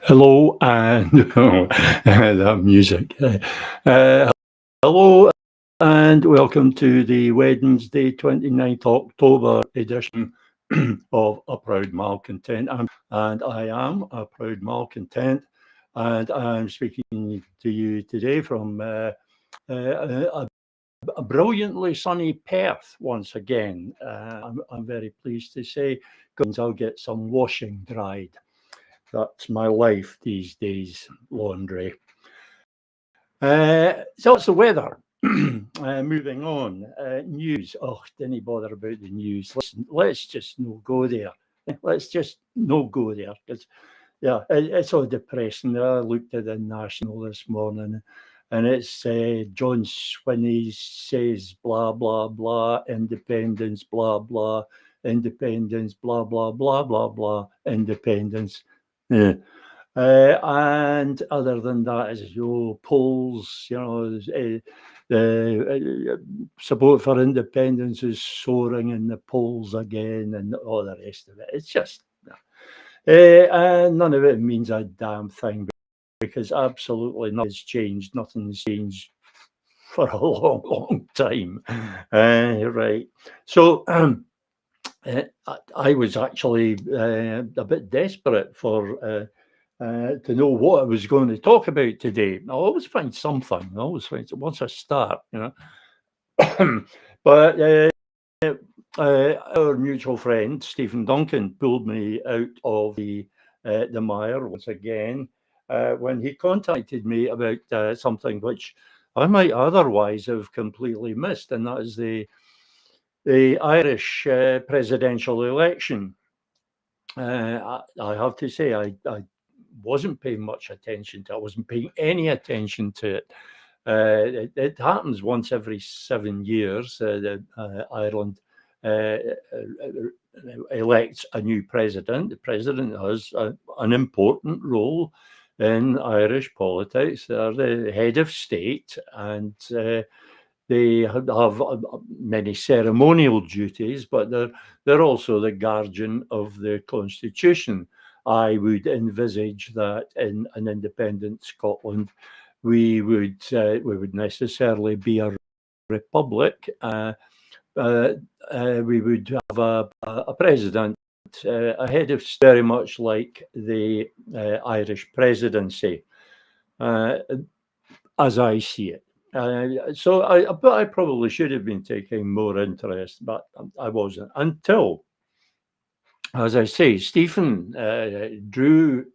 Hello and that music. Uh, Hello and welcome to the Wednesday, 29th October edition of A Proud Malcontent. And I am a Proud Malcontent, and I'm speaking to you today from a brilliantly sunny Perth once again. I'm very pleased to say, because I'll get some washing dried. That's my life these days, laundry. So it's the weather. Moving on, news. Oh, didn't bother about the news. Listen, let's just no go there. Let's just no go there because yeah, it's all depressing. I looked at the National this morning, and it's John Swinney says blah blah blah, independence blah blah, independence blah blah blah blah blah, independence. Yeah. And other than that, as polls, the support for independence is soaring in the polls again, and all the rest of it. It's just, and none of it means a damn thing because absolutely nothing's changed. Nothing's changed for a long, long time. Right. So, I was actually a bit desperate to know what I was going to talk about today. I always find something. I always find once I start. But our mutual friend Stephen Duncan pulled me out of the mire once again when he contacted me about something which I might otherwise have completely missed, and that is the Irish presidential election. I have to say, I wasn't paying much attention to it. I wasn't paying any attention to it. It happens once every 7 years. Ireland uh, elects a new president. The president has an important role in Irish politics. They're the head of state, and they have many ceremonial duties, but they're also the guardian of the constitution. I would envisage that in an independent Scotland, we would necessarily be a republic. We would have a president, a head of very much like the Irish presidency, uh, as I see it. But I probably should have been taking more interest, but I wasn't until, as I say, Stephen drew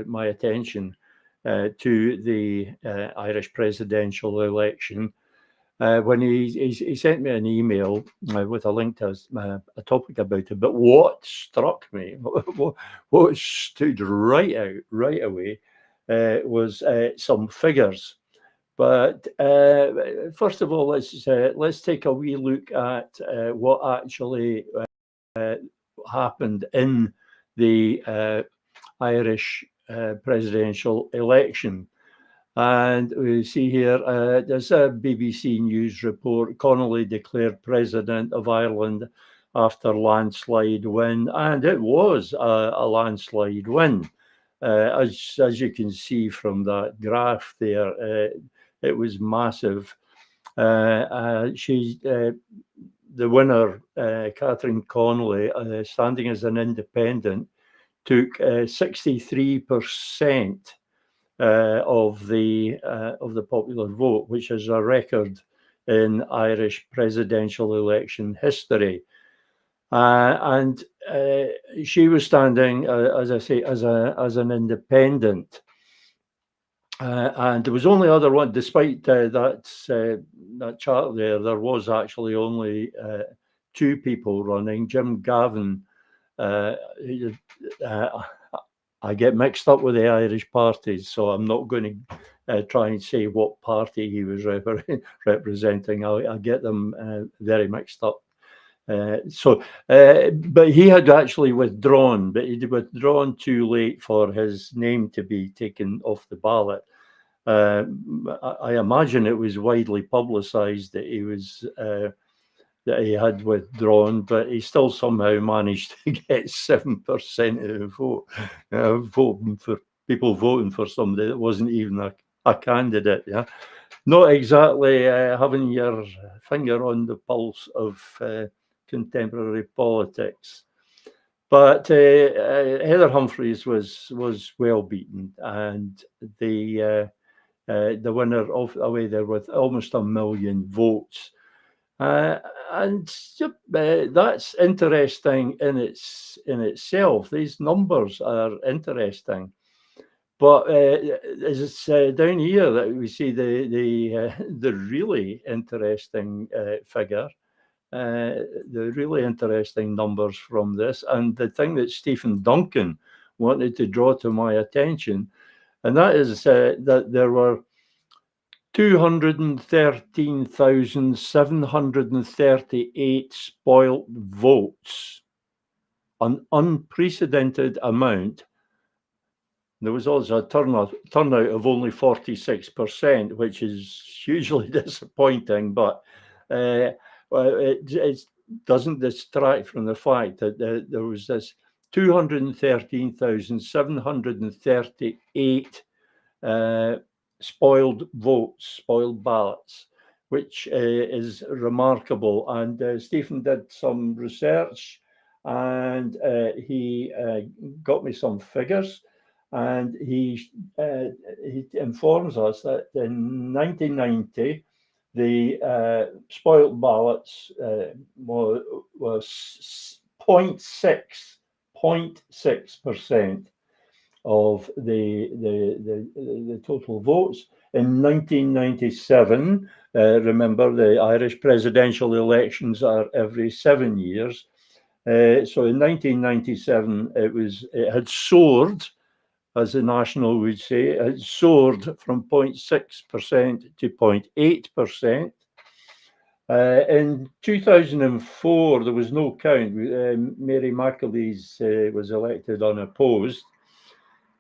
my attention to the Irish presidential election when he sent me an email with a link to a topic about it. But what struck me, what stood right out right away, was some figures. But first of all, let's take a wee look at what actually happened in the Irish presidential election. And we see here, there's a BBC News report. Connolly declared president of Ireland after landslide win, and it was a landslide win. As you can see from that graph there, it was massive. The winner, Catherine Connolly, standing as an independent, took 63% of the popular vote, which is a record in Irish presidential election history. And she was standing, as I say, as an independent. And there was only other one, despite that chart there. There was actually only two people running. Jim Gavin. Uh, I get mixed up with the Irish parties, so I'm not going to try and say what party he was representing. I get them very mixed up. But he had actually withdrawn, but he'd withdrawn too late for his name to be taken off the ballot. I imagine it was widely publicised that he had withdrawn, but he still somehow managed to get 7% of the vote, voting for people voting for somebody that wasn't even a candidate. Yeah, not exactly having your finger on the pulse of contemporary politics. But Heather Humphreys was well beaten, and the winner away there with almost 1 million votes. And that's interesting in itself. These numbers are interesting, but it's down here that we see the really interesting figure, the really interesting numbers from this, and the thing that Stephen Duncan wanted to draw to my attention, and that is that there were 213,738 spoilt votes, an unprecedented amount. There was also a turnout of only 46%, which is hugely disappointing, but it doesn't distract from the fact that there was this 213,738 spoiled votes, spoiled ballots, which is remarkable. And Stephen did some research, and he got me some figures, and he informs us that in 1990, the spoiled ballots was 0.6% of the total votes. In 1997, remember the Irish presidential elections are every 7 years. So in 1997, it had soared, as the National would say, it had soared from 0.6% to 0.8%. In 2004, there was no count. Mary McAleese was elected unopposed.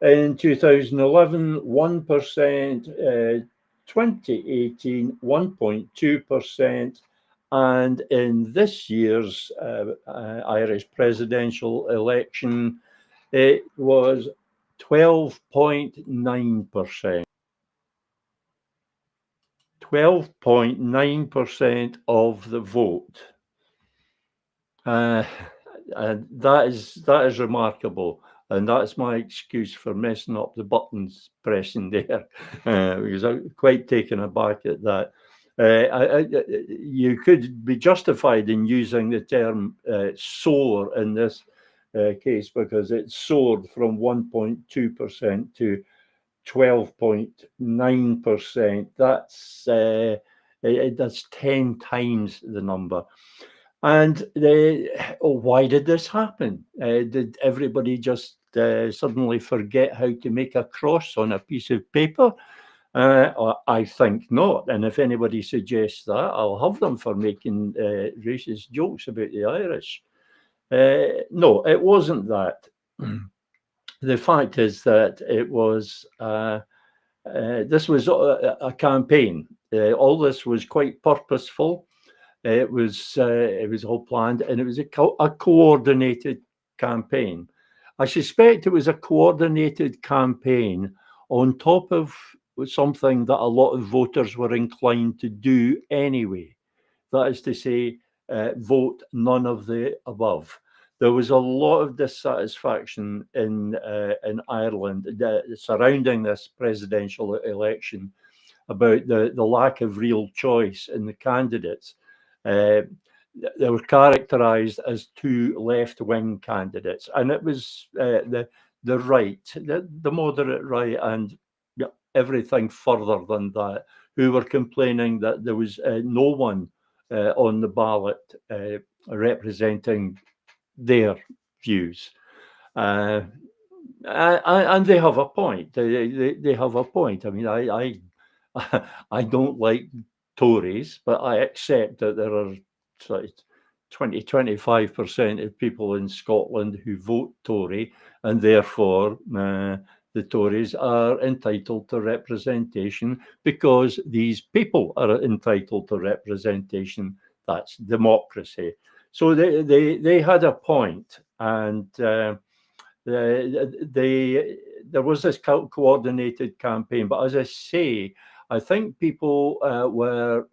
In 2011, 1%, 2018, 1.2%, and in this year's Irish presidential election, it was 12.9%. 12.9% of the vote. And that is remarkable. And that's my excuse for messing up the buttons pressing there, because I'm quite taken aback at that. You could be justified in using the term soar in this case, because it soared from 1.2% to 12.9%. That's 10 times the number. And why did this happen? Did everybody just suddenly forget how to make a cross on a piece of paper? I think not. And if anybody suggests that, I'll have them for making racist jokes about the Irish. No, it wasn't that. The fact is that it was this was a campaign. All this was quite purposeful. It was all planned, and it was a coordinated campaign. I suspect it was a coordinated campaign on top of something that a lot of voters were inclined to do anyway. That is to say, vote none of the above. There was a lot of dissatisfaction in Ireland surrounding this presidential election about the lack of real choice in the candidates. They were characterized as two left-wing candidates, and it was the right, the moderate right, and everything further than that, who were complaining that there was no one on the ballot representing their views. And they have a point. They have a point. I mean, I don't like Tories, but I accept that there are 25% of people in Scotland who vote Tory, and therefore the Tories are entitled to representation because these people are entitled to representation. That's democracy. So they had a point, and there was this coordinated campaign. But as I say, I think people were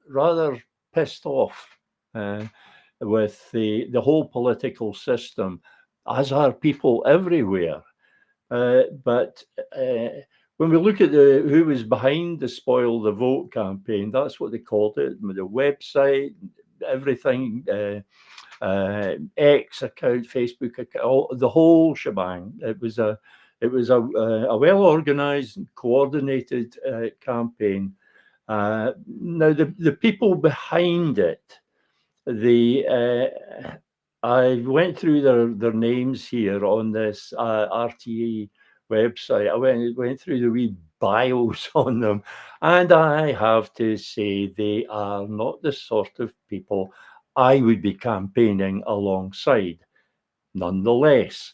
rather pissed off with the whole political system, as are people everywhere. But when we look at who was behind the Spoil the Vote campaign, that's what they called it. The website, everything, X account, Facebook account, the whole shebang. It was a well organised and coordinated campaign. Now the people behind it, I went through their names here on this RTE website. I went through the wee bios on them, and I have to say they are not the sort of people I would be campaigning alongside. Nonetheless,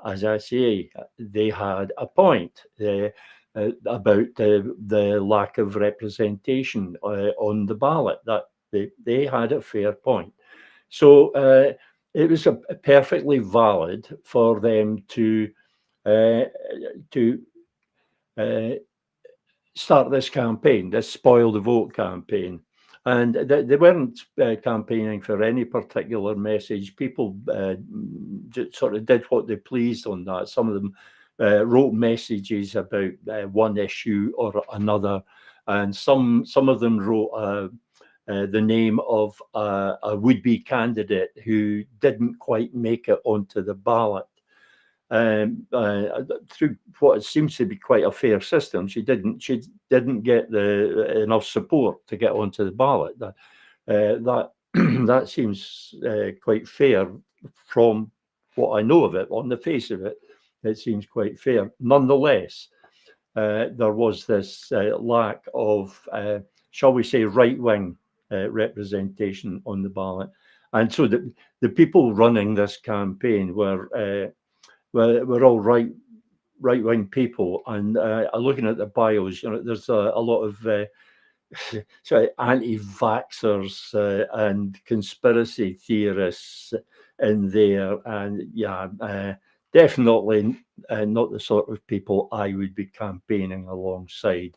as I say, they had a point about the lack of representation on the ballot. That they had a fair point. So it was perfectly valid for them to start this campaign, this Spoil the Vote campaign. And they weren't campaigning for any particular message. People just sort of did what they pleased on that. Some of them wrote messages about one issue or another, and some of them wrote the name of a would-be candidate who didn't quite make it onto the ballot. Through what seems to be quite a fair system, she didn't get enough support to get onto the ballot. That seems quite fair from what I know of it. On the face of it, it seems quite fair. Nonetheless, there was this lack of, shall we say, right-wing representation on the ballot, and so the people running this campaign were all right-wing people. And looking at the bios, there's a lot of sorry, anti-vaxxers and conspiracy theorists in there, and definitely not the sort of people I would be campaigning alongside.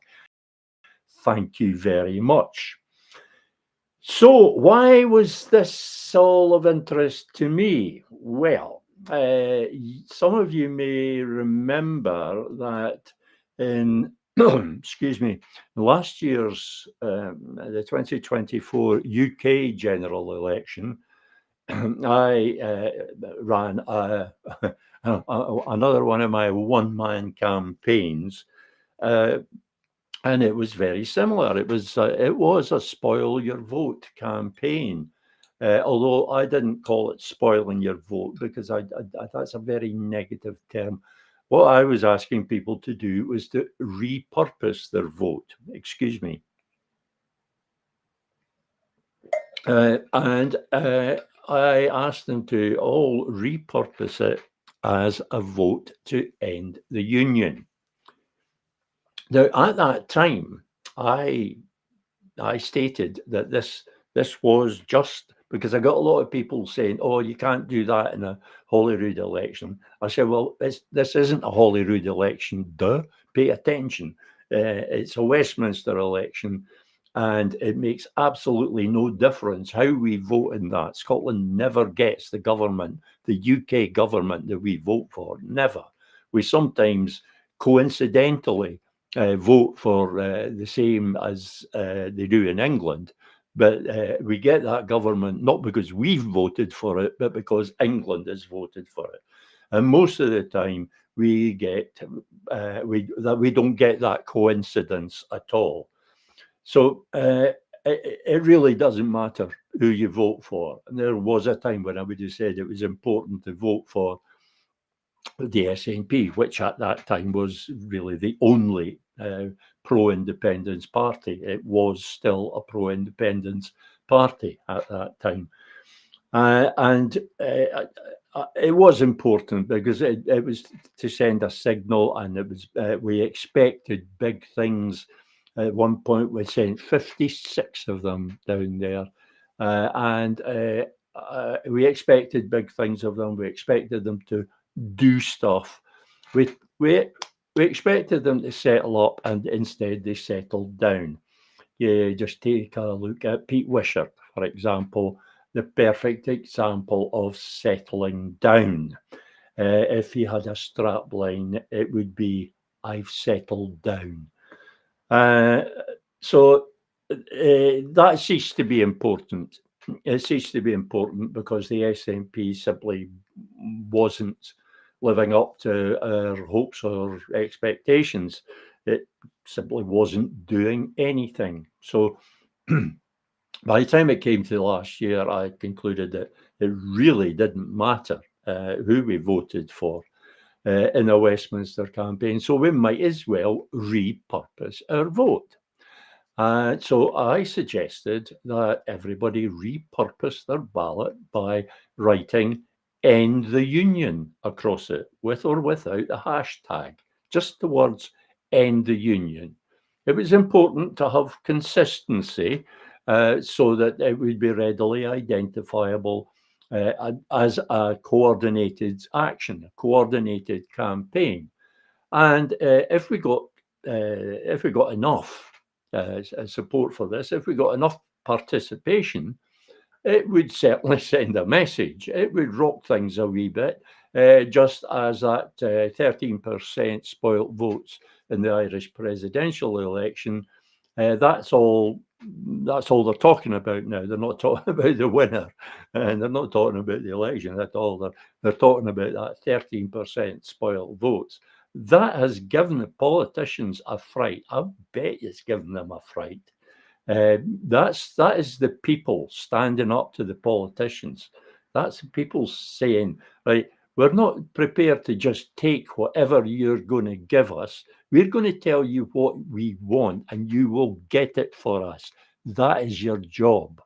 Thank you very much. So why was this all of interest to me? Well, some of you may remember that in excuse me, last year's the 2024 UK general election, I ran another one of my one-man campaigns, and it was very similar. It was a spoil your vote campaign. Although I didn't call it spoiling your vote, because that's a very negative term. What I was asking people to do was to repurpose their vote. Excuse me. And I asked them to all repurpose it as a vote to end the union. Now, at that time, I stated that this was just because I got a lot of people saying, "Oh, you can't do that in a Holyrood election." I said, "Well, this isn't a Holyrood election. Duh. Pay attention. It's a Westminster election, and it makes absolutely no difference how we vote in that. Scotland never gets the government, the UK government that we vote for. Never. We sometimes coincidentally vote for the same as they do in England. But we get that government not because we've voted for it, but because England has voted for it. And most of the time, we don't get that coincidence at all. So it really doesn't matter who you vote for. And there was a time when I would have said it was important to vote for the SNP, which at that time was really the only pro-independence party. It was still a pro-independence party at that time. And it was important because it was to send a signal, and it was we expected big things. At one point, we sent 56 of them down there, and we expected big things of them. We expected them to do stuff. we expected them to settle up, and instead they settled down. You just take a look at Pete Wishart, for example, the perfect example of settling down. If he had a strapline, it would be "I've settled down." Uh, so that ceased to be important. It ceased to be important because the SNP simply wasn't living up to our hopes or expectations. It simply wasn't doing anything. So by the time it came to last year, I concluded that it really didn't matter who we voted for in a Westminster campaign. So we might as well repurpose our vote. So I suggested that everybody repurpose their ballot by writing "End the Union" across it, with or without the hashtag, just the words "End the Union." It was important to have consistency so that it would be readily identifiable as a coordinated action, a coordinated campaign. And if we got enough support for this, if we got enough participation, it would certainly send a message. It would rock things a wee bit, just as that 13% spoilt votes in the Irish presidential election. That's all they're talking about now. They're not talking about the winner, and they're not talking about the election at all. They're talking about that 13% spoiled votes. That has given the politicians a fright. I bet it's given them a fright. That is the people standing up to the politicians. That's the people saying, right, we're not prepared to just take whatever you're going to give us. We're going to tell you what we want, and you will get it for us. That is your job.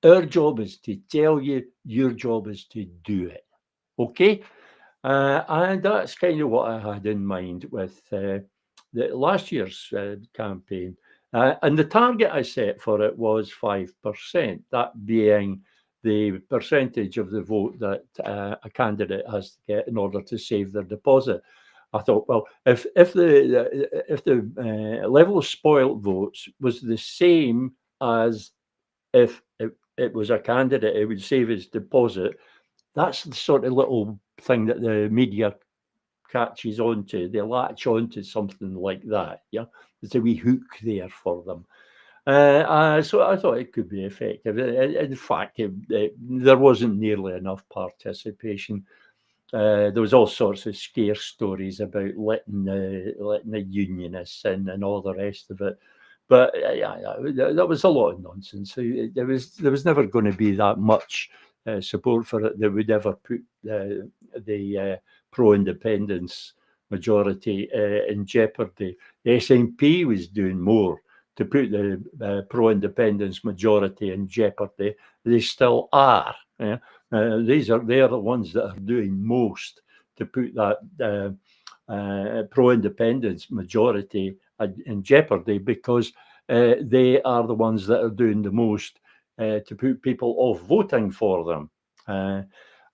Our job is to tell you, your job is to do it. Okay? And that's kind of what I had in mind with the last year's campaign. And the target I set for it was 5%, that being the percentage of the vote that a candidate has to get in order to save their deposit. I thought, well, if the level of spoiled votes was the same as if it was a candidate, it would save his deposit. That's the sort of little thing that the media catches onto. They latch onto something like that. Yeah, there's a wee hook there for them. So I thought it could be effective. In fact, there wasn't nearly enough participation. There was all sorts of scare stories about letting the unionists in and all the rest of it. But that was a lot of nonsense. So there was never going to be that much support for it that would ever put the pro-independence majority in jeopardy. The SNP was doing more to put the pro-independence majority in jeopardy. They still are. Yeah? They're the ones that are doing most to put that pro-independence majority in jeopardy, because they are the ones that are doing the most to put people off voting for them.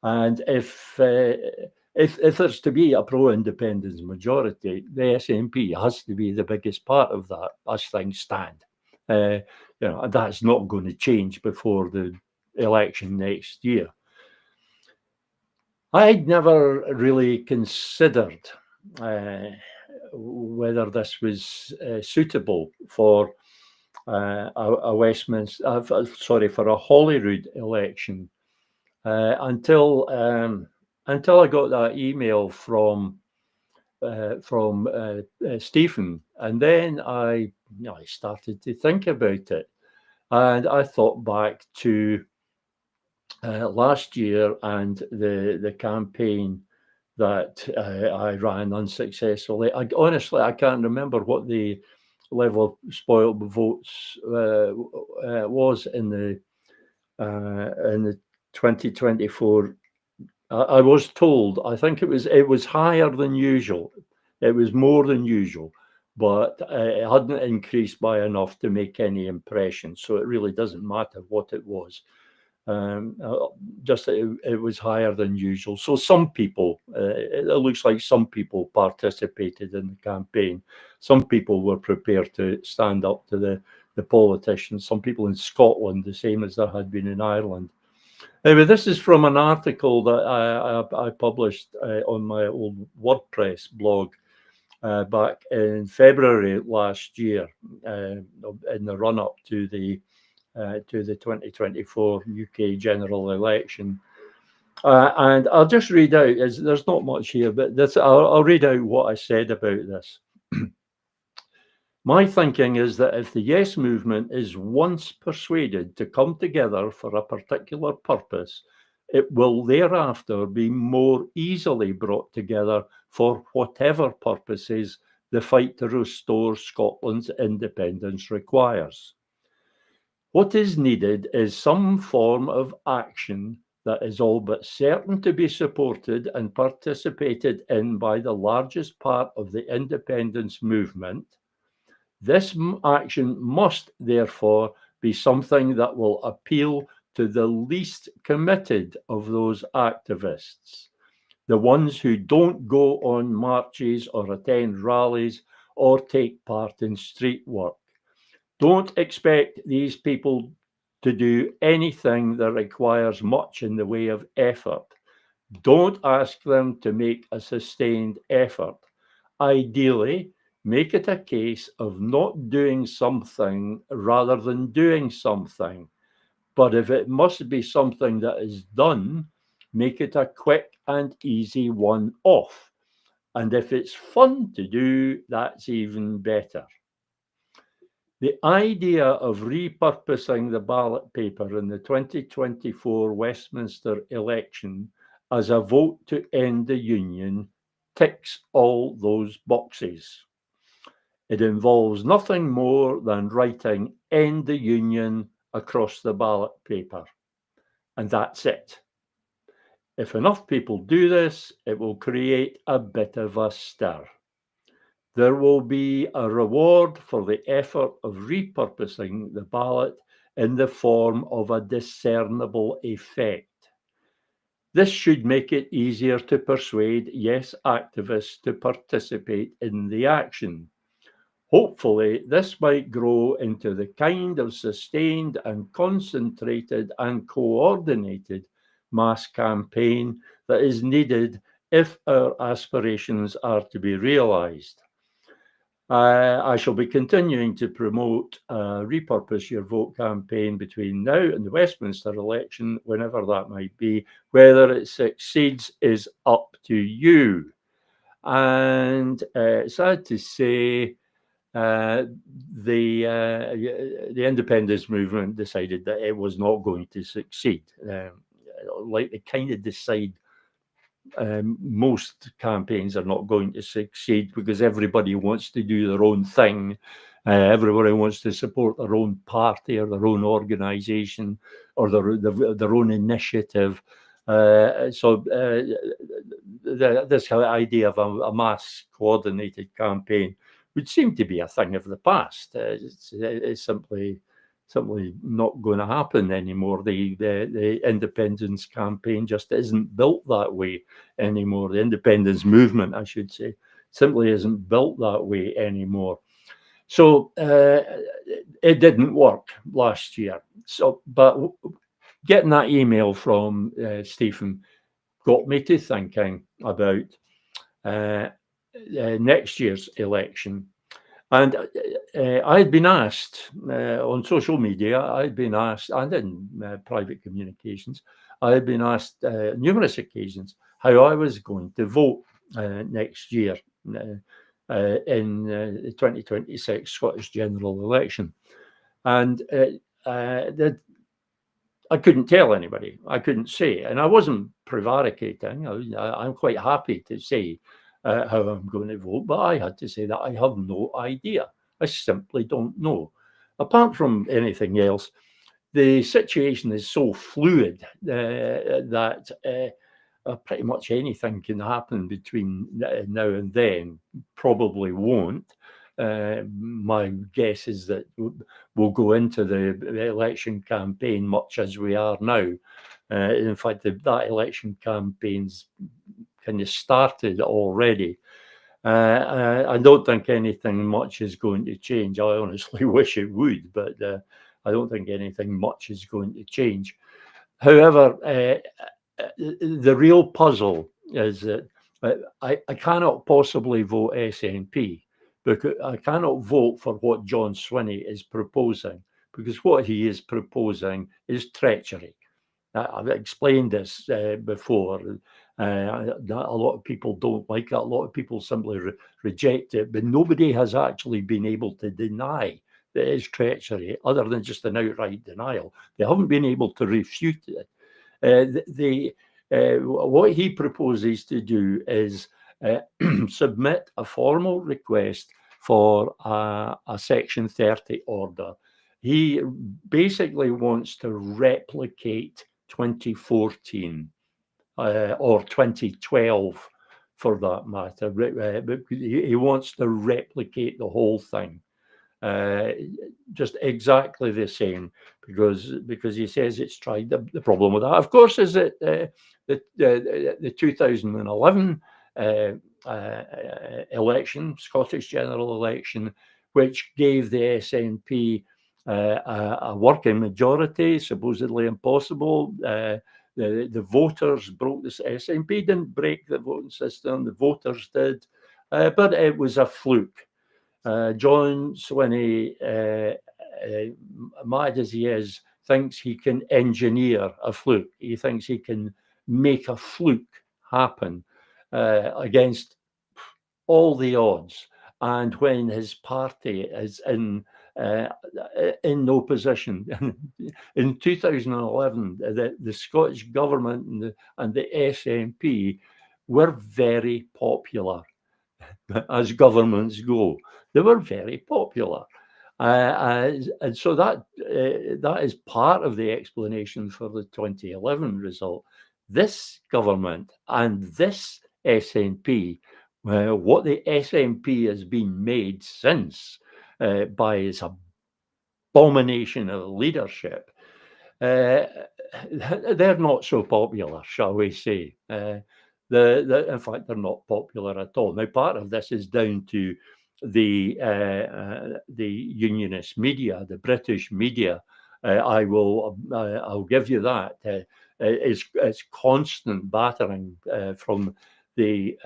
And if there's to be a pro-independence majority, the SNP has to be the biggest part of that as things stand. And that's not going to change before the election next year. I'd never really considered whether this was suitable for a Westminster, for a Holyrood election until I got that email from Stephen, and then I started to think about it, and I thought back to last year and the campaign that I ran unsuccessfully. Honestly, I can't remember what the level of spoiled votes was in the 2024. I was told, I think it was higher than usual. It was more than usual, but it hadn't increased by enough to make any impression. So it really doesn't matter what it was. Just it was higher than usual. So some people, it looks like some people participated in the campaign. Some people were prepared to stand up to the politicians. Some people in Scotland, the same as there had been in Ireland. Anyway, this is from an article that I published on my old WordPress blog back in February last year, in the run-up to the 2024 UK general election. And I'll just read out, there's not much here, but I'll read out what I said about this. My thinking is that if the Yes movement is once persuaded to come together for a particular purpose, it will thereafter be more easily brought together for whatever purposes the fight to restore Scotland's independence requires. What is needed is some form of action that is all but certain to be supported and participated in by the largest part of the independence movement. This action must, therefore, be something that will appeal to the least committed of those activists, the ones who don't go on marches or attend rallies or take part in street work. Don't expect these people to do anything that requires much in the way of effort. Don't ask them to make a sustained effort. Ideally, make it a case of not doing something rather than doing something. But if it must be something that is done, make it a quick and easy one-off. And if it's fun to do, that's even better. The idea of repurposing the ballot paper in the 2024 Westminster election as a vote to end the Union ticks all those boxes. It involves nothing more than writing "End the Union" across the ballot paper. And that's it. If enough people do this, it will create a bit of a stir. There will be a reward for the effort of repurposing the ballot in the form of a discernible effect. This should make it easier to persuade Yes activists to participate in the action. Hopefully, this might grow into the kind of sustained and concentrated and coordinated mass campaign that is needed if our aspirations are to be realised. I shall be continuing to promote a Repurpose Your Vote campaign between now and the Westminster election, whenever that might be. Whether it succeeds is up to you. And sad to say, the independence movement decided that it was not going to succeed. Like they kind of decide most campaigns are not going to succeed because everybody wants to do their own thing. Everybody wants to support their own party or their own organisation or their own initiative. This idea of a mass coordinated campaign would seem to be a thing of the past. It's simply not going to happen anymore. The independence campaign just isn't built that way anymore. The independence movement, I should say, simply isn't built that way anymore. So it didn't work last year. But getting that email from Stephen got me to thinking about next year's election. And I had been asked on social media, I had been asked, and in private communications, I had been asked numerous occasions how I was going to vote next year in the 2026 Scottish general election. And I couldn't tell anybody. I couldn't say. And I wasn't prevaricating. I'm quite happy to say how I'm going to vote, but I had to say that I have no idea. I simply don't know. Apart from anything else, the situation is so fluid that pretty much anything can happen between now and then. Probably won't. my guess is that we'll go into the election campaign much as we are now. In fact, that election campaign's kind of started already. I don't think anything much is going to change. I honestly wish it would, but I don't think anything much is going to change. However, the real puzzle is that I cannot possibly vote SNP, because I cannot vote for what John Swinney is proposing, because what he is proposing is treachery. I've explained this before. A lot of people don't like it. A lot of people simply reject it, but nobody has actually been able to deny that it's treachery, other than just an outright denial. They haven't been able to refute it. What he proposes to do is submit a formal request for a Section 30 order. He basically wants to replicate 2014 or 2012, for that matter. He wants to replicate the whole thing. Just exactly the same, because he says it's tried. The problem with that, of course, is that the 2011 election, Scottish general election, which gave the SNP a working majority, supposedly impossible. The voters broke this. SNP didn't break the voting system, the voters did, but it was a fluke. John Swinney, mad as he is, thinks he can engineer a fluke. He thinks he can make a fluke happen against all the odds. And when his party is in opposition, in 2011, the Scottish government and the SNP were very popular. As governments go, they were very popular, and so that is part of the explanation for the 2011 result. This government and this SNP, what the SNP has been made since by its abomination of leadership, they're not so popular, shall we say. In fact, they're not popular at all. Now, part of this is down to the unionist media, the British media. I'll give you that. It's constant battering from the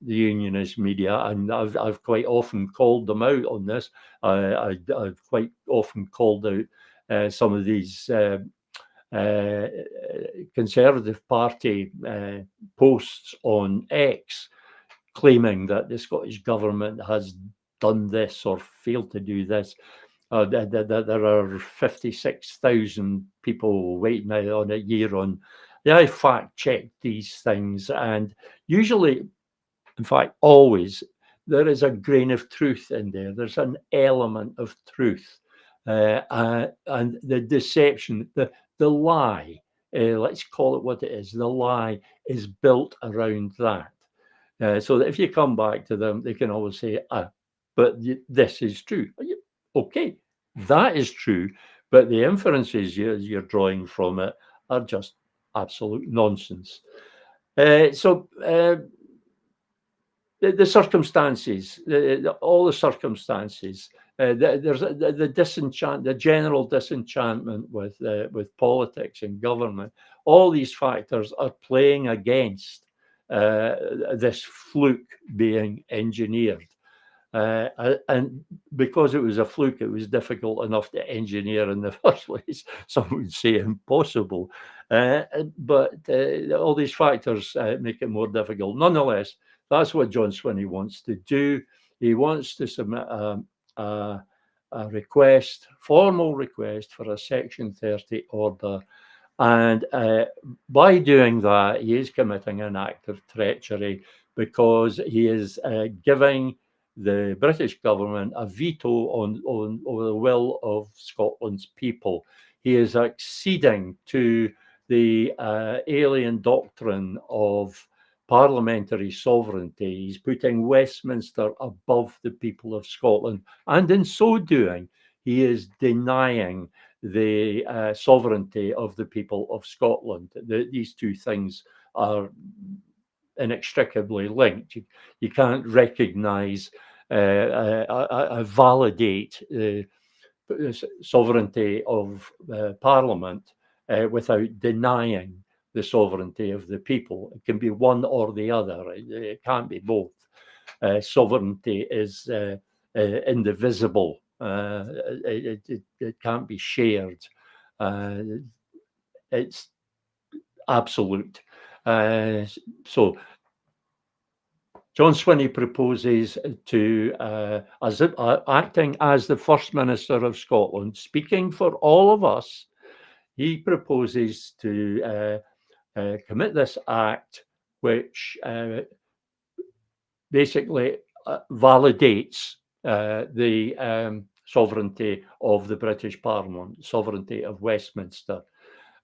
unionist media, and I've quite often called them out on this. I've quite often called out some of these Conservative Party posts on X, claiming that the Scottish government has done this or failed to do this. There are 56,000 people waiting on a year on. I fact check these things, and usually, in fact, always, there is a grain of truth in there. There's an element of truth, and the deception, the lie, let's call it what it is, the lie is built around that. So that if you come back to them, they can always say, but this is true. Okay, that is true, but the inferences you're drawing from it are just absolute nonsense. The circumstances, all the circumstances, there's the general disenchantment with politics and government. All these factors are playing against this fluke being engineered. And because it was a fluke, it was difficult enough to engineer in the first place. Some would say impossible. But all these factors make it more difficult. Nonetheless, that's what John Swinney wants to do. He wants to submit a request, formal request for a Section 30 order. And by doing that, he is committing an act of treachery, because he is giving the British government a veto over the will of Scotland's people. He is acceding to the alien doctrine of parliamentary sovereignty. He's putting Westminster above the people of Scotland, and in so doing, he is denying the sovereignty of the people of Scotland. These two things are inextricably linked. You can't recognise, validate the sovereignty of Parliament without denying the sovereignty of the people. It can be one or the other. It can't be both. Sovereignty is indivisible. It can't be shared. It's absolute. So John Swinney proposes to, acting as the First Minister of Scotland, speaking for all of us, he proposes to commit this act, which basically validates the sovereignty of the British Parliament, sovereignty of Westminster.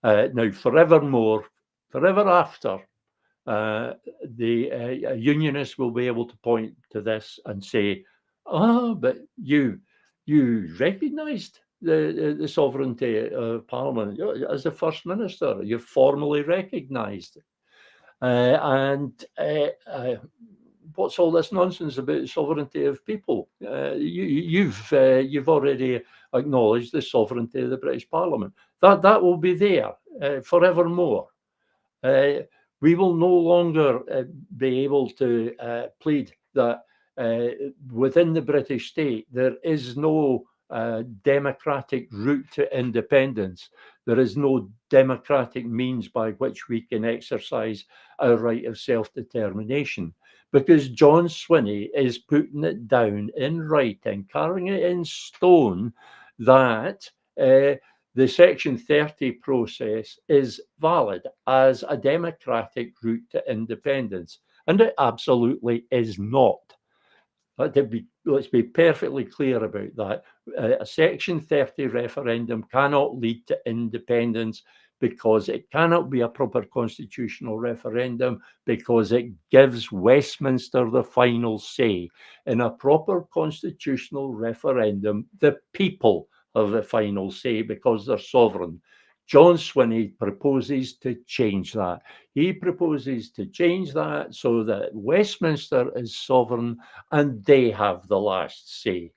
Now, forever after, the unionists will be able to point to this and say, but you recognised the sovereignty of Parliament as the First Minister. You're formally recognised. And what's all this nonsense about the sovereignty of people? You've already acknowledged the sovereignty of the British Parliament. That will be there forevermore. We will no longer be able to plead that within the British state there is no democratic route to independence. There is no democratic means by which we can exercise our right of self-determination, because John Swinney is putting it down in writing, carving it in stone, that the Section 30 process is valid as a democratic route to independence, and it absolutely is not. Let's be perfectly clear about that. A Section 30 referendum cannot lead to independence, because it cannot be a proper constitutional referendum, because it gives Westminster the final say. In a proper constitutional referendum, the people have the final say because they're sovereign. John Swinney proposes to change that. He proposes to change that so that Westminster is sovereign and they have the last say.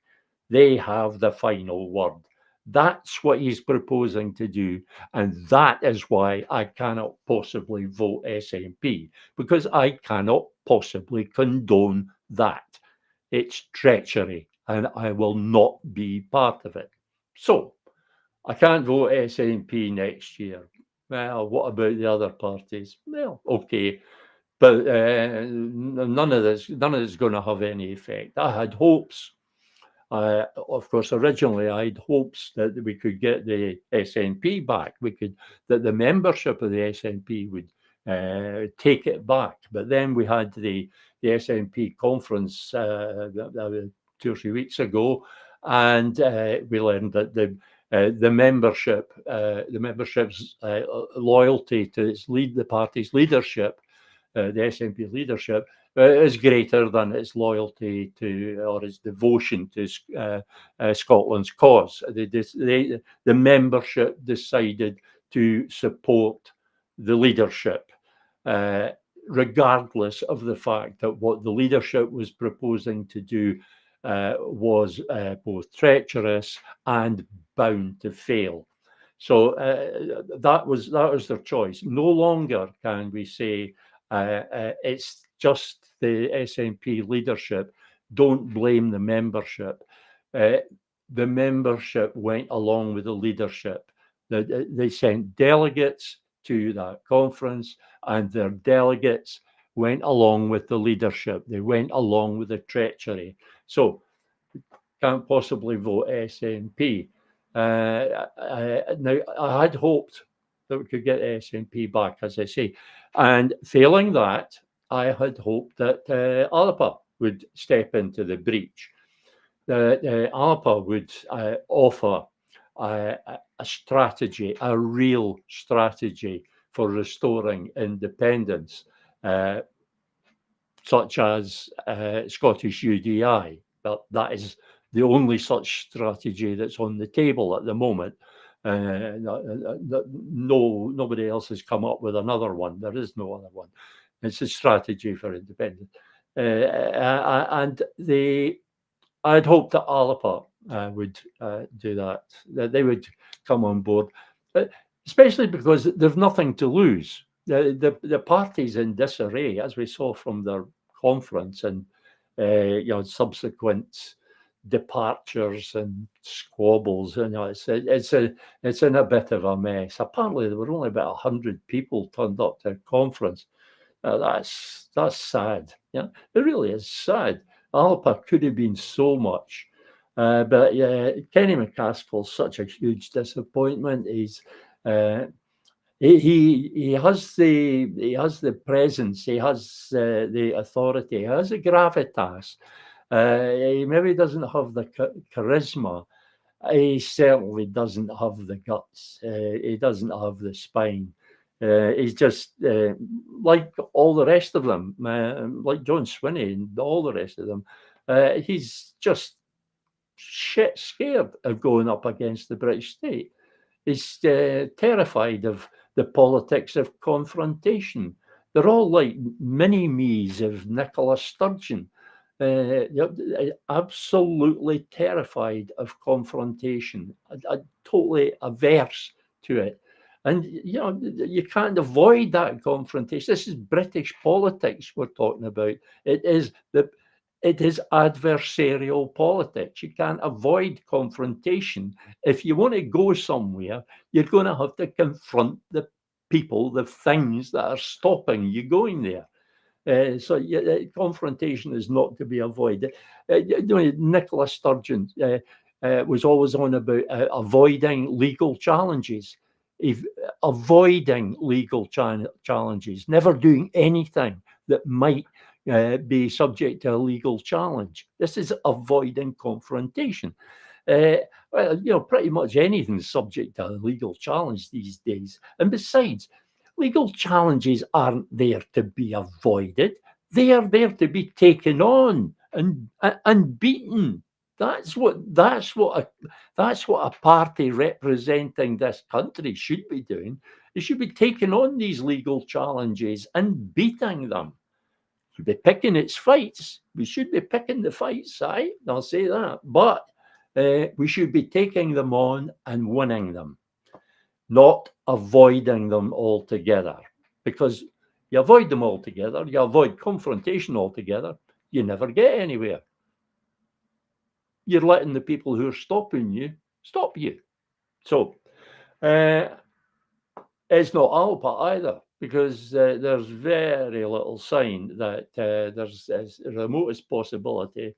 They have the final word. That's what he's proposing to do. And that is why I cannot possibly vote SNP, because I cannot possibly condone that. It's treachery, and I will not be part of it. So I can't vote SNP next year. Well, what about the other parties? Well, okay, but none of this is going to have any effect. I had hopes. Of course, originally I had hopes that we could get the SNP back. That the membership of the SNP would take it back. But then we had the SNP conference 2 or 3 weeks ago, and we learned that the membership's loyalty to the party's leadership, the SNP leadership, is greater than its loyalty to, or its devotion to Scotland's cause. The membership decided to support the leadership, regardless of the fact that what the leadership was proposing to do was both treacherous and bound to fail. So that was their choice. No longer can we say it's just the SNP leadership. Don't blame the membership. The membership went along with the leadership. They sent delegates to that conference, and their delegates went along with the leadership. They went along with the treachery. So can't possibly vote SNP. Now, I had hoped that we could get SNP back, as I say. And failing that, I had hoped that ALPA would step into the breach, that ALPA would offer a strategy, a real strategy for restoring independence. such as Scottish UDI. But that is the only such strategy that's on the table at the moment. Nobody else has come up with another one. There is no other one. It's a strategy for independence. And I'd hoped that Alapa would do that they would come on board, especially because they've nothing to lose. The party's in disarray, as we saw from their conference, and subsequent departures and squabbles. It's in a bit of a mess. Apparently, there were only about 100 people turned up to a conference. That's sad. Yeah, it really is sad. Alpa could have been so much. But yeah, Kenny McCaskill's such a huge disappointment. He has the presence, he has the authority, he has the gravitas. He maybe doesn't have the charisma. He certainly doesn't have the guts. He doesn't have the spine. He's just like all the rest of them, like John Swinney and all the rest of them. He's just shit scared of going up against the British state. He's terrified of the politics of confrontation. They're all like mini-me's of Nicola Sturgeon. Absolutely terrified of confrontation, totally averse to it. And, you can't avoid that confrontation. This is British politics we're talking about. It is adversarial politics. You can't avoid confrontation. If you want to go somewhere, you're going to have to confront the people, the things that are stopping you going there. So confrontation is not to be avoided. Nicola Sturgeon was always on about avoiding legal challenges. Avoiding legal challenges, never doing anything that might be subject to a legal challenge. This is avoiding confrontation. Pretty much anything's subject to a legal challenge these days. And besides, legal challenges aren't there to be avoided. They are there to be taken on and beaten. That's what a party representing this country should be doing. It should be taking on these legal challenges and beating them. Should be picking its fights. We should be picking the fights, right? I'll say that. But we should be taking them on and winning them, not avoiding them altogether. Because you avoid them altogether, you avoid confrontation altogether, you never get anywhere. You're letting the people who are stopping you stop you. So it's not Alpa either, because there's very little sign that there's the remotest possibility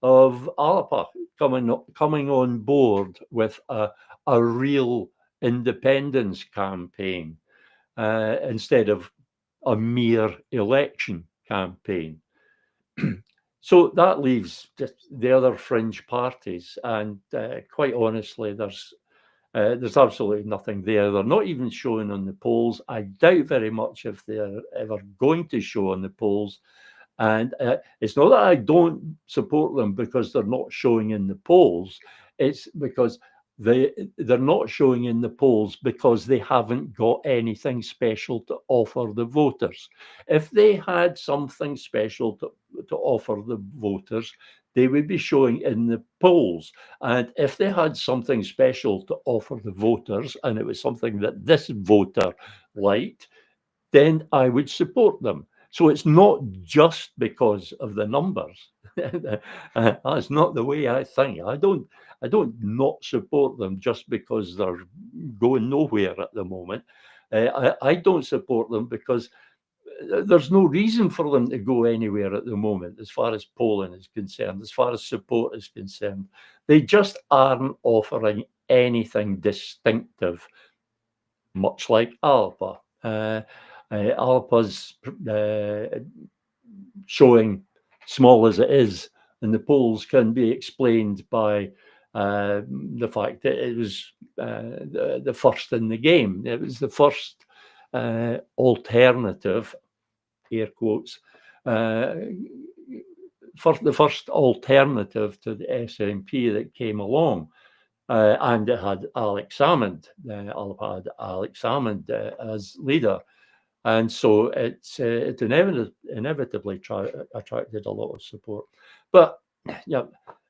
of Alpa coming on board with a real independence campaign instead of a mere election campaign. So that leaves just the other fringe parties, and quite honestly, there's absolutely nothing there. They're not even showing on the polls. I doubt very much if they're ever going to show on the polls. And it's not that I don't support them because they're not showing in the polls. It's because they're not showing in the polls because they haven't got anything special to offer the voters. If they had something special to offer the voters, they would be showing in the polls. And if they had something special to offer the voters, and it was something that this voter liked, then I would support them. So it's not just because of the numbers. That's not the way I think. I don't not support them just because they're going nowhere at the moment. I don't support them because there's no reason for them to go anywhere at the moment, as far as polling is concerned, as far as support is concerned. They just aren't offering anything distinctive, much like Alpa. Alpa's showing, small as it is in the polls, can be explained by the fact that it was the first in the game. It was the first alternative, air quotes, the first alternative to the SNP that came along. And it had Alex Salmond, as leader. And so it inevitably attracted a lot of support. But yeah,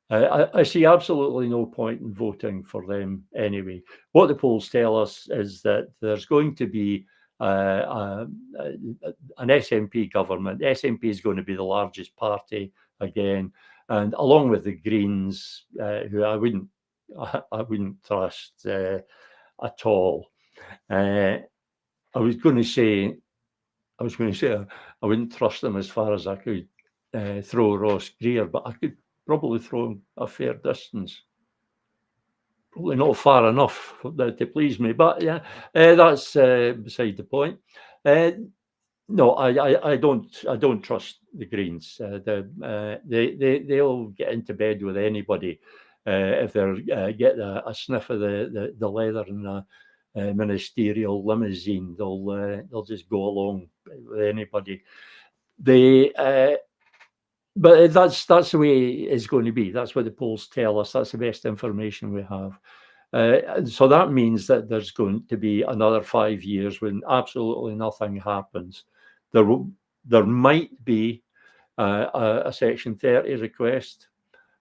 I see absolutely no point in voting for them anyway. What the polls tell us is that there's going to be an SNP government. The SNP is going to be the largest party again, and along with the Greens, who I wouldn't trust at all. I was going to say I wouldn't trust them as far as I could throw Ross Greer, but I could probably throw him a fair distance. Probably not far enough to please me, but yeah, that's beside the point. No, I don't trust the Greens. They'll get into bed with anybody if they get a sniff of the leather in a ministerial limousine. They'll just go along with anybody. But that's the way it's going to be. That's what the polls tell us. That's the best information we have. So that means that there's going to be another 5 years when absolutely nothing happens. There might be a Section 30 request,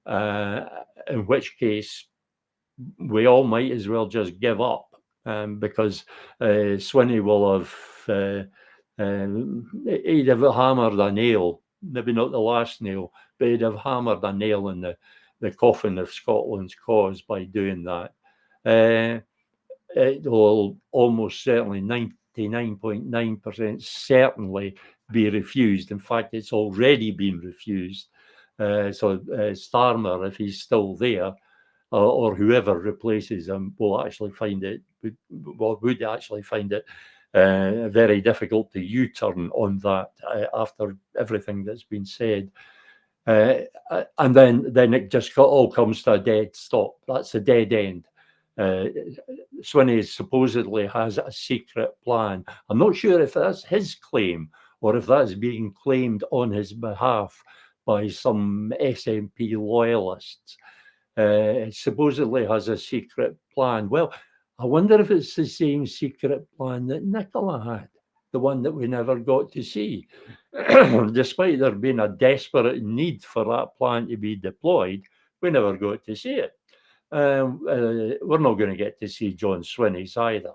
in which case we all might as well just give up, because Swinney will have he'd have hammered a nail, maybe not the last nail, but he'd have hammered a nail in the coffin of Scotland's cause by doing that. It will almost certainly 99.9% certainly be refused. In fact, it's already been refused. So Starmer, if he's still there, or whoever replaces him, would actually find it very difficult to U-turn on that after everything that's been said. And then it just all comes to a dead stop. That's a dead end. Swinney supposedly has a secret plan. I'm not sure if that's his claim or if that's being claimed on his behalf by some SNP loyalists. Supposedly has a secret plan. Well, I wonder if it's the same secret plan that Nicola had, the one that we never got to see. Despite there being a desperate need for that plan to be deployed, we never got to see it. We're not going to get to see John Swinney's either.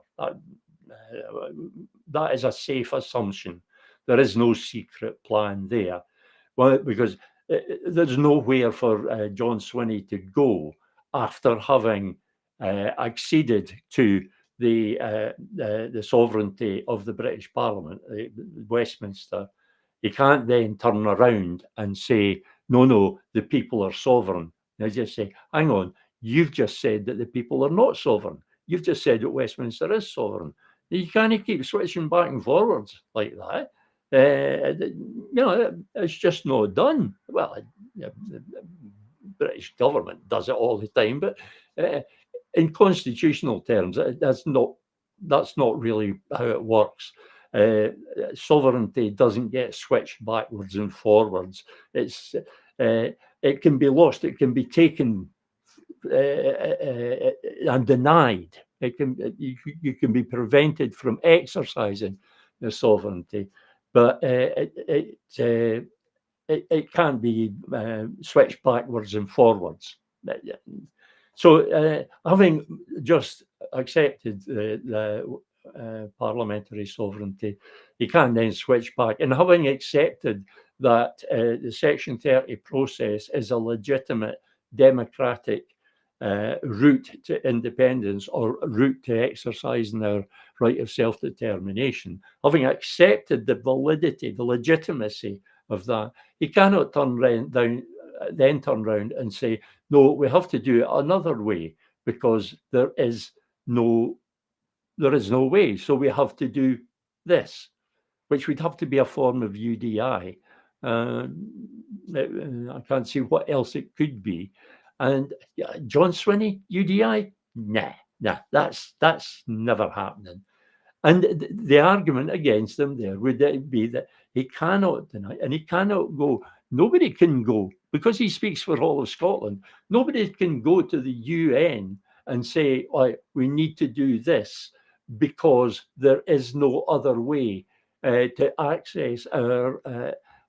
That is a safe assumption. There is no secret plan there. Well, because there's nowhere for John Swinney to go after having acceded to the sovereignty of the British Parliament, Westminster. He can't then turn around and say, no, the people are sovereign. They just say, hang on, you've just said that the people are not sovereign. You've just said that Westminster is sovereign. You can't keep switching back and forwards like that. It's just not done. Well, the British government does it all the time, but in constitutional terms, that's not really how it works. Sovereignty doesn't get switched backwards and forwards. It can be lost. It can be taken and denied. You can be prevented from exercising the sovereignty, but it can't be switched backwards and forwards. So, having just accepted the parliamentary sovereignty, you can then switch back. And having accepted that the Section 30 process is a legitimate democratic route to independence or route to exercising our right of self-determination, having accepted the validity, the legitimacy of that, you cannot turn around and say, no, we have to do it another way because there is no way. So we have to do this, which would have to be a form of UDI. I can't see what else it could be. And John Swinney, UDI? Nah, that's never happening. And the argument against him there would be that he cannot deny, and he cannot go. Nobody can go, because he speaks for all of Scotland. Nobody can go to the UN and say, "Oh, we need to do this," because there is no other way to access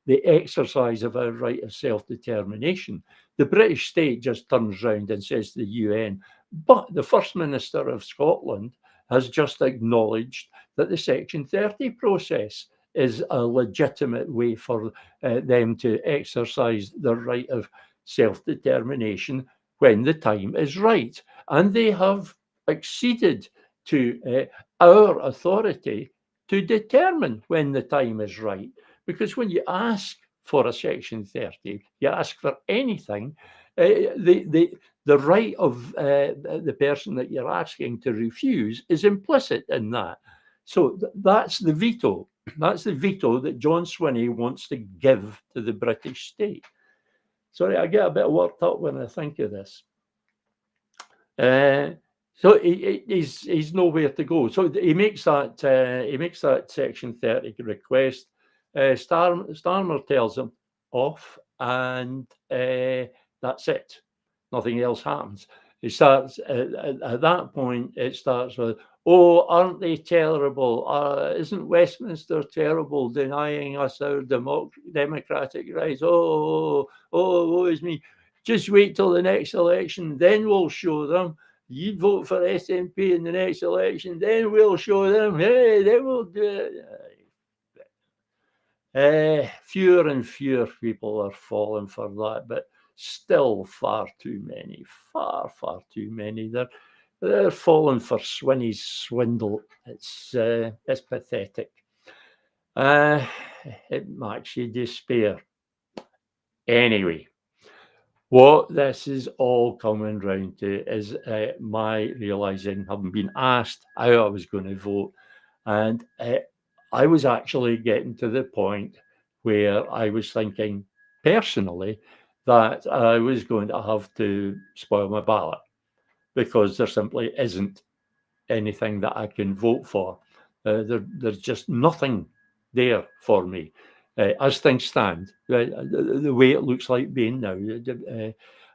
the exercise of our right of self-determination. The British state just turns round and says to the UN, but the First Minister of Scotland has just acknowledged that the Section 30 process is a legitimate way for them to exercise their right of self-determination when the time is right. And they have acceded to our authority to determine when the time is right. Because when you ask for a Section 30, you ask for anything, the right of the person that you're asking to refuse is implicit in that. So that's the veto. That's the veto that John Swinney wants to give to the British state. Sorry, I get a bit worked up when I think of this. So he's nowhere to go. So he makes that Section 30 request. Starmer tells him off, and that's it. Nothing else happens. It starts at that point. It starts with, "Oh, aren't they terrible? Isn't Westminster terrible, denying us our democratic rights? Woe is me. Just wait till the next election, then we'll show them. You vote for SNP in the next election, then we'll show them. Hey, then we'll do it." Fewer and fewer people are falling for that, but still far too many. Far too many. They're falling for Swinney's swindle. It's pathetic. It makes you despair. Anyway, what this is all coming round to is my realising, having been asked how I was going to vote, and I was actually getting to the point where I was thinking personally that I was going to have to spoil my ballot, because there simply isn't anything that I can vote for. There's just nothing there for me. As things stand, the way it looks like being now,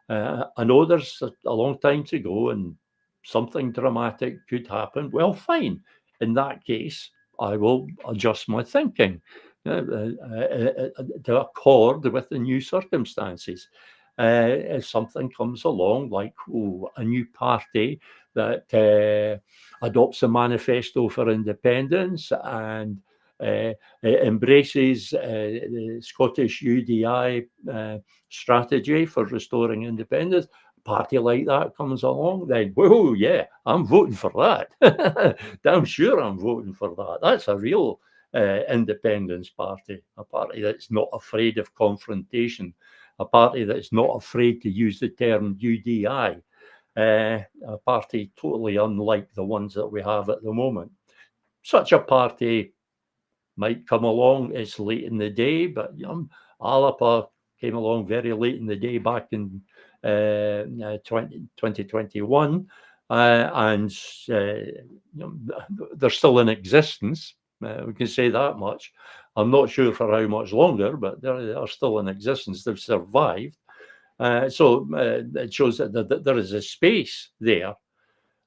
I know there's a long time to go and something dramatic could happen. Well, fine. In that case, I will adjust my thinking to accord with the new circumstances. If something comes along, like a new party that adopts a manifesto for independence and embraces the Scottish UDI strategy for restoring independence, a party like that comes along, then, whoa, yeah, I'm voting for that. Damn sure I'm voting for that. That's a real independence party, a party that's not afraid of confrontation, a party that's not afraid to use the term UDI, a party totally unlike the ones that we have at the moment. Such a party might come along. It's late in the day, but Alapa came along very late in the day back in 2021, and they're still in existence. We can say that much. I'm not sure for how much longer, but they are still in existence. They've survived. So it shows that there is a space there.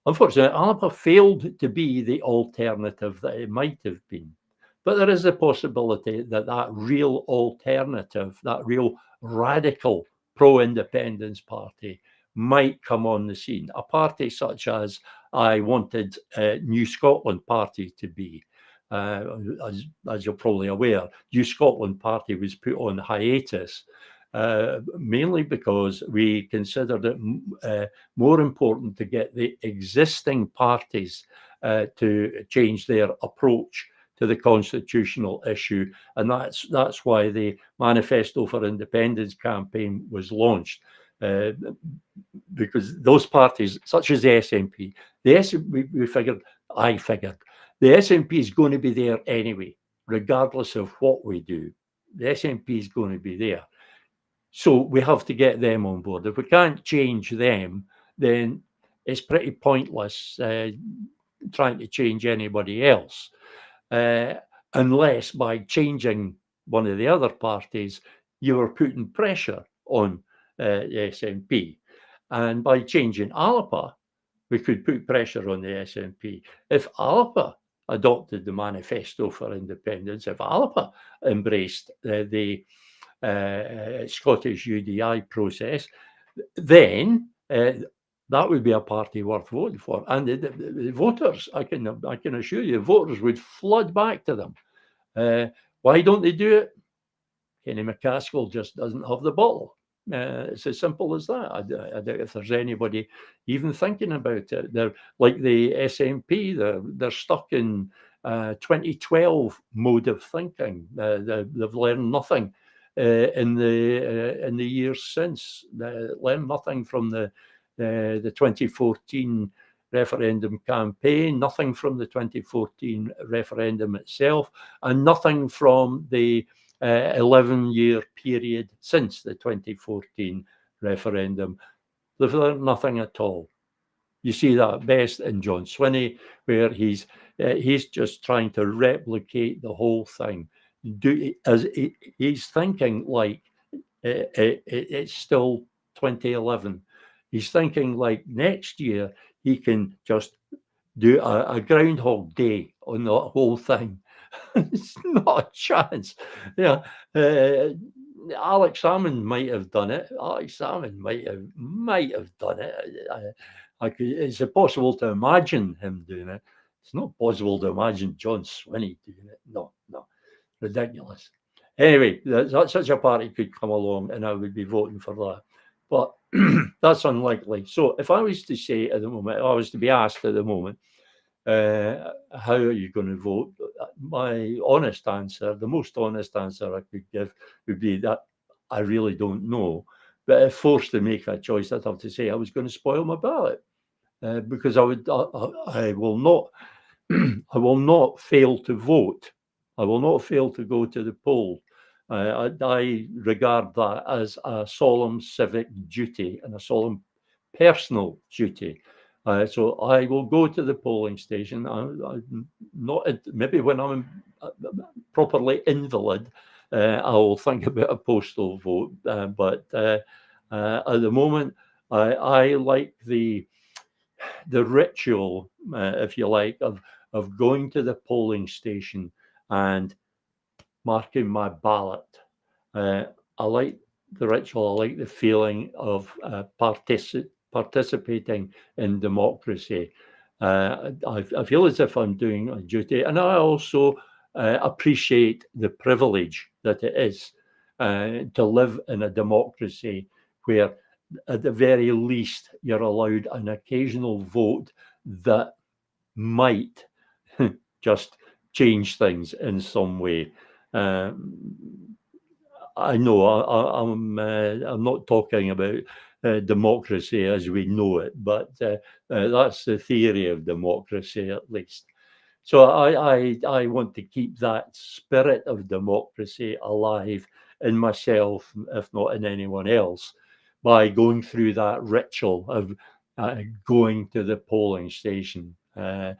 Unfortunately, Alapa failed to be the alternative that it might have been. But there is a possibility that that real alternative, that real radical pro-independence party might come on the scene. A party such as I wanted New Scotland Party to be. As you're probably aware, New Scotland Party was put on hiatus mainly because we considered it more important to get the existing parties to change their approach to the constitutional issue, and that's why the Manifesto for Independence campaign was launched. Because those parties, such as the SNP, I figured, the SNP is going to be there anyway, regardless of what we do. The SNP is going to be there. So we have to get them on board. If we can't change them, then it's pretty pointless trying to change anybody else, unless by changing one of the other parties, you were putting pressure on the SNP. And by changing ALPA, we could put pressure on the SNP. If ALPA adopted the Manifesto for Independence, if ALPA embraced the Scottish UDI process, then that would be a party worth voting for. And the voters, I can assure you, voters would flood back to them. Why don't they do it? Kenny McCaskill just doesn't have the bottle. It's as simple as that. I doubt if there's anybody even thinking about it. They're like the SNP. They're stuck in 2012 mode of thinking. They've learned nothing in the years since. They learned nothing from the 2014 referendum campaign, nothing from the 2014 referendum itself, and nothing from the 11-year period since the 2014 referendum. They've learned nothing at all. You see that best in John Swinney, where he's just trying to replicate the whole thing. He's thinking like it's still 2011. He's thinking like next year he can just do a Groundhog Day on the whole thing. It's not a chance. Yeah, Alex Salmond might have done it. Alex Salmond might have done it. It's impossible to imagine him doing it. It's not possible to imagine John Swinney doing it. No, ridiculous. Anyway, such a party could come along, and I would be voting for that. But that's unlikely. So if I was to say at the moment, I was to be asked at the moment, how are you going to vote? My honest answer, the most honest answer I could give, would be that I really don't know. But if forced to make a choice, I'd have to say I was going to spoil my ballot, because I will not, I will not fail to vote. I will not fail to go to the poll. I regard that as a solemn civic duty and a solemn personal duty. So I will go to the polling station. I'm not, maybe when I'm properly invalid, I will think about a postal vote. But at the moment, I like the ritual, if you like, of going to the polling station and marking my ballot. I like the ritual. I like the feeling of participating in democracy. I feel as if I'm doing a duty, and I also appreciate the privilege that it is to live in a democracy where, at the very least, you're allowed an occasional vote that might just change things in some way. I know I'm not talking about democracy as we know it, but that's the theory of democracy, at least. So I want to keep that spirit of democracy alive in myself, if not in anyone else, by going through that ritual of going to the polling station, going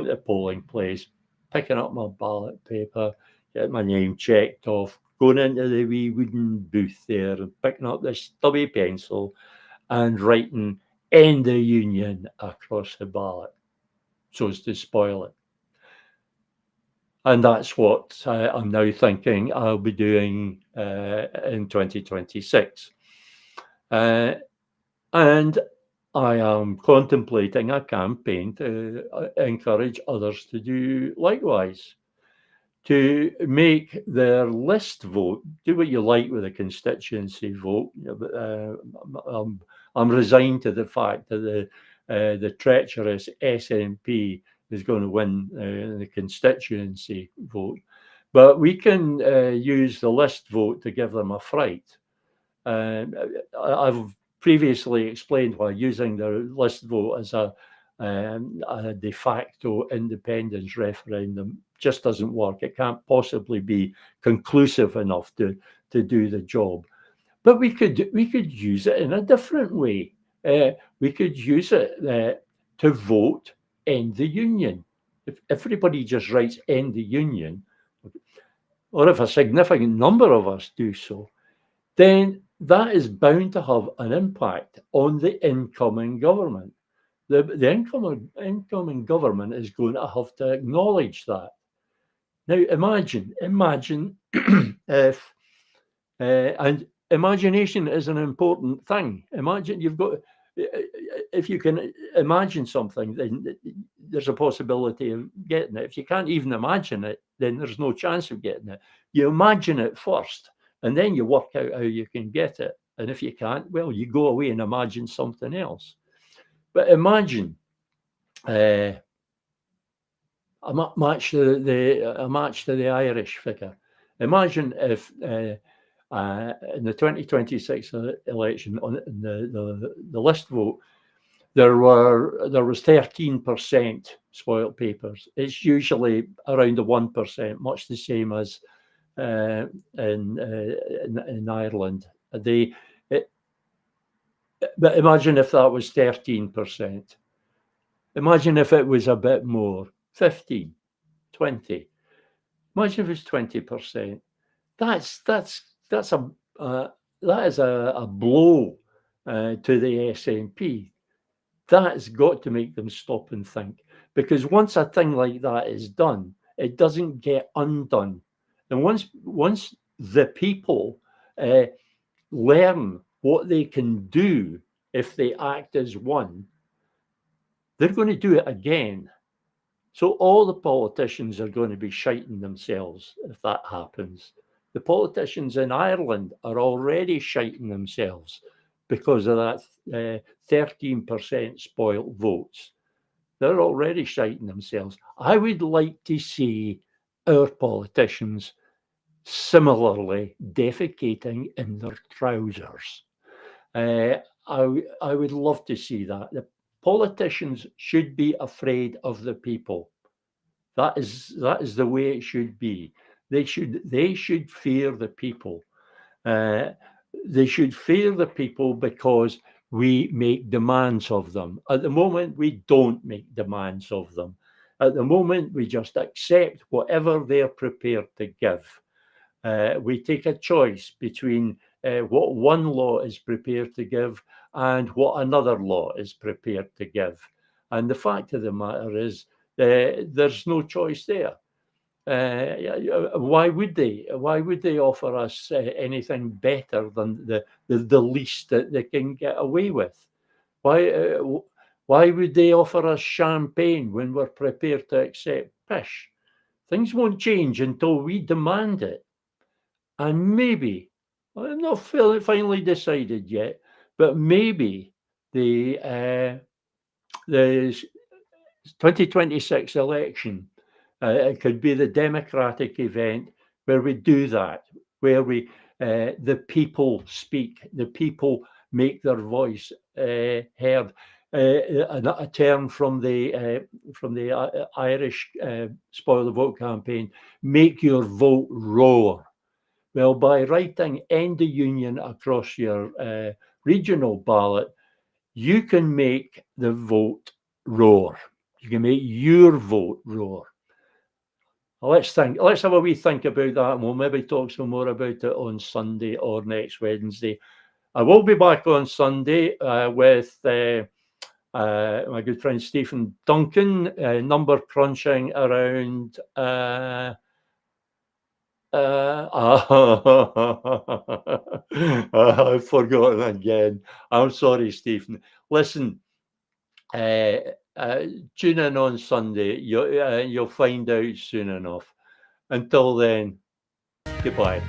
to the polling place, picking up my ballot paper, getting my name checked off, going into the wee wooden booth there and picking up the stubby pencil and writing "End the Union" across the ballot so as to spoil it. And that's what I'm now thinking I'll be doing in 2026. And I am contemplating a campaign to encourage others to do likewise, to make their list vote. Do what you like with a constituency vote. I'm resigned to the fact that the treacherous SNP is going to win the constituency vote. But we can use the list vote to give them a fright. I've previously explained why using the list vote as a de facto independence referendum just doesn't work. It can't possibly be conclusive enough to do the job. But we could use it in a different way. We could use it to vote end the union. If everybody just writes end the union, or if a significant number of us do so, then that is bound to have an impact on the incoming government. The incoming government is going to have to acknowledge that. Now, imagine if, and imagination is an important thing. Imagine if you can imagine something, then there's a possibility of getting it. If you can't even imagine it, then there's no chance of getting it. You imagine it first, and then you work out how you can get it. And if you can't, well, you go away and imagine something else. But imagine a match to the Irish figure. Imagine if in the 2026 election on the list vote there was 13% spoiled papers. It's usually around the 1%, much the same as in Ireland. But imagine if that was 13%. Imagine if it was a bit more, 15, 20. Imagine if it was 20%. That is a blow to the SNP. That has got to make them stop and think, because once a thing like that is done, it doesn't get undone. And once the people learn what they can do if they act as one, they're going to do it again. So all the politicians are going to be shiting themselves if that happens. The politicians in Ireland are already shiting themselves because of that 13% spoilt votes. They're already shiting themselves. I would like to see our politicians similarly defecating in their trousers. I would love to see that. The politicians should be afraid of the people. That is the way it should be. They should fear the people. They should fear the people because we make demands of them. At the moment, we don't make demands of them. At the moment, we just accept whatever they're prepared to give. We take a choice between what one law is prepared to give and what another law is prepared to give. And the fact of the matter is, there's no choice there. Why would they? Why would they offer us anything better than the least that they can get away with? Why would they offer us champagne when we're prepared to accept pish? Things won't change until we demand it. And maybe, I'm not finally decided yet, but maybe the 2026 election, it could be the democratic event where we do that, where we the people speak, the people make their voice heard. A term from the Irish Spoil the Vote campaign: make your vote roar. Well, by writing "End the Union" across your regional ballot, you can make the vote roar. You can make your vote roar. Let's have a wee think about that, and we'll maybe talk some more about it on Sunday or next Wednesday. I will be back on Sunday with my good friend Stephen Duncan, number crunching around. I've forgotten again. I'm sorry, Stephen. Listen, tune in on Sunday. You'll find out soon enough. Until then, goodbye.